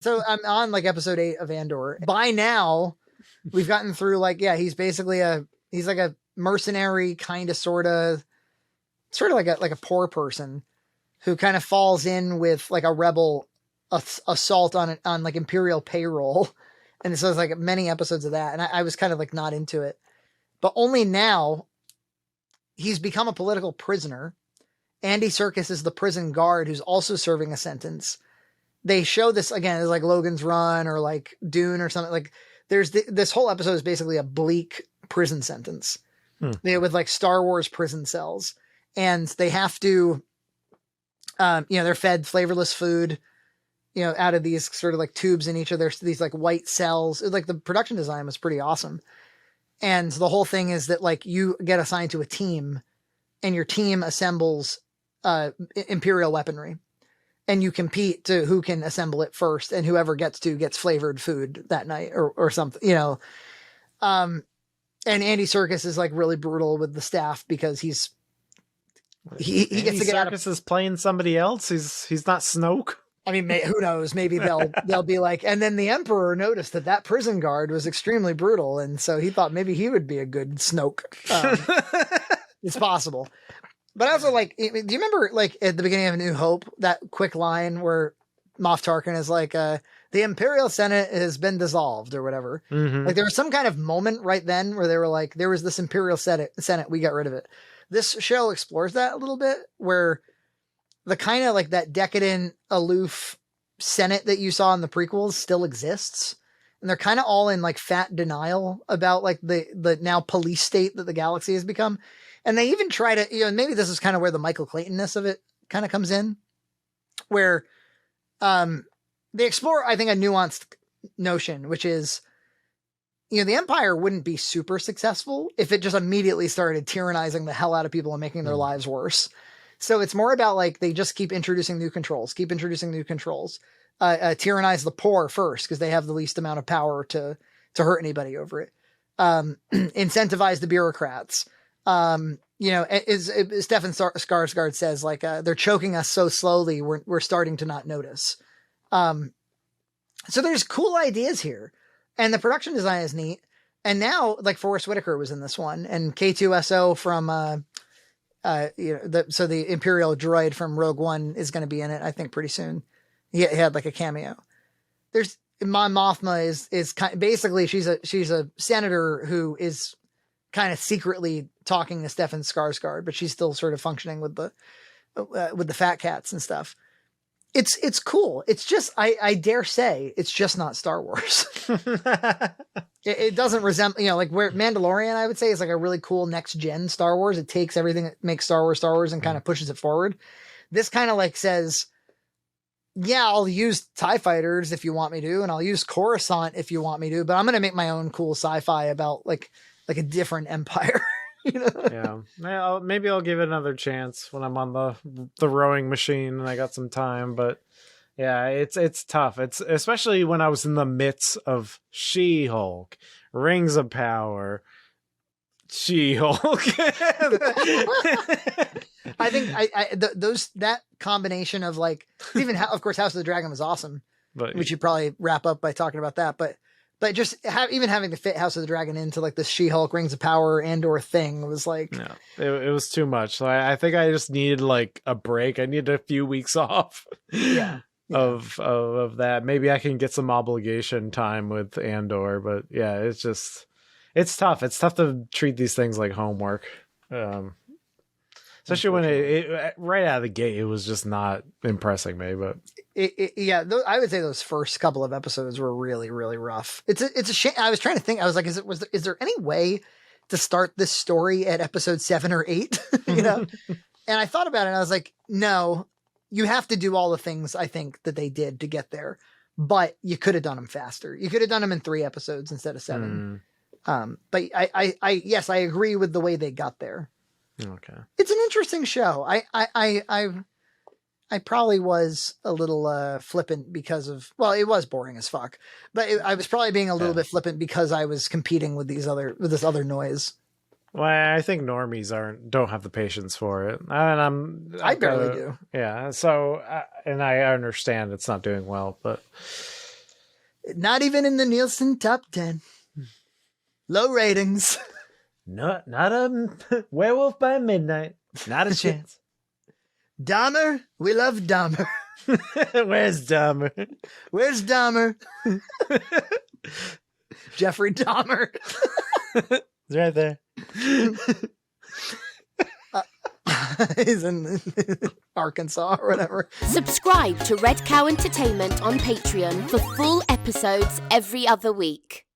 So I'm on like episode 8 of Andor. By now, we've gotten through like, yeah, he's basically he's like a mercenary kind of sort of like a poor person who kind of falls in with like a rebel assault on like Imperial payroll. And so it's like many episodes of that. And I was kind of like not into it, but only now he's become a political prisoner. Andy Serkis is the prison guard who's also serving a sentence. They show this again as like Logan's Run or like Dune or something. Like there's this whole episode is basically a bleak prison sentence with like Star Wars prison cells, and they have to, they're fed flavorless food, out of these sort of like tubes in each of these like white cells. Like the production design was pretty awesome. And the whole thing is that like you get assigned to a team and your team assembles Imperial weaponry, and you compete to who can assemble it first, and whoever gets flavored food that night or something, and Andy Serkis is like really brutal with the staff because he gets to get out of... is playing somebody else. He's not Snoke. I mean, who knows? Maybe they'll be like, and then the Emperor noticed that prison guard was extremely brutal, and so he thought maybe he would be a good Snoke. It's possible. But also, like, do you remember, like, at the beginning of A New Hope, that quick line where Moff Tarkin is like, the Imperial Senate has been dissolved or whatever? Mm-hmm. Like, there was some kind of moment right then where they were like, there was this Imperial Senate, we got rid of it. This show explores that a little bit, where the kind of like that decadent, aloof Senate that you saw in the prequels still exists. And they're kind of all in like fat denial about like the now police state that the galaxy has become. And they even try to, maybe this is kind of where the Michael Clayton-ness of it kind of comes in, where they explore, I think, a nuanced notion, which is, the Empire wouldn't be super successful if it just immediately started tyrannizing the hell out of people and making their lives worse. So it's more about like, they just keep introducing new controls, tyrannize the poor first, because they have the least amount of power to hurt anybody over it. Incentivize the bureaucrats. Stefan Skarsgård says, like, they're choking us so slowly, we're starting to not notice. So there's cool ideas here, and the production design is neat. And now, like, Forrest Whitaker was in this one, and K2SO from, the Imperial droid from Rogue One is going to be in it, I think, pretty soon. He had like a cameo. There's Mon Mothma is basically she's a senator who is kind of secretly talking to Stefan Skarsgård, but she's still sort of functioning with the fat cats and stuff. It's cool. It's just, I dare say it's just not Star Wars. It doesn't resemble, like where Mandalorian, I would say, is like a really cool next gen Star Wars. It takes everything that makes Star Wars and kind of pushes it forward. This kind of like says, yeah, I'll use TIE fighters if you want me to, and I'll use Coruscant if you want me to, but I'm going to make my own cool sci-fi about like a different empire. Yeah. Maybe I'll give it another chance when I'm on the rowing machine and I got some time, but yeah, it's tough. It's especially when I was in the midst of She-Hulk, Rings of Power, She-Hulk. I think that combination of like, even of course House of the Dragon was awesome, but we should probably wrap up by talking about that. But just even having to fit House of the Dragon into like the She-Hulk, Rings of Power, Andor thing was like, no, it was too much. So I think I just needed like a break. I needed a few weeks off. Yeah. Of that. Maybe I can get some obligation time with Andor, but yeah, it's tough. It's tough to treat these things like homework. Especially when it right out of the gate, it was just not impressing me. But I would say those first couple of episodes were really, really rough. It's a shame. I was trying to think. I was like, is there any way to start this story at episode 7 or 8? And I thought about it, and I was like, no, you have to do all the things I think that they did to get there, but you could have done them faster. You could have done them in 3 episodes instead of 7. But yes, I agree with the way they got there. Okay. It's an interesting show. I probably was a little flippant because of, well, it was boring as fuck, but I was probably being a little bit flippant because I was competing with this other noise. Well, I think normies don't have the patience for it, and I barely do. Yeah. So, and I understand it's not doing well, but Not even in the Nielsen top 10. Low ratings. Not a Werewolf by Midnight. Not a chance. Dahmer, we love Dahmer. Where's Dahmer? Where's Dahmer? Jeffrey Dahmer. It's right there. He's in Arkansas or whatever. Subscribe to Red Cow Entertainment on Patreon for full episodes every other week.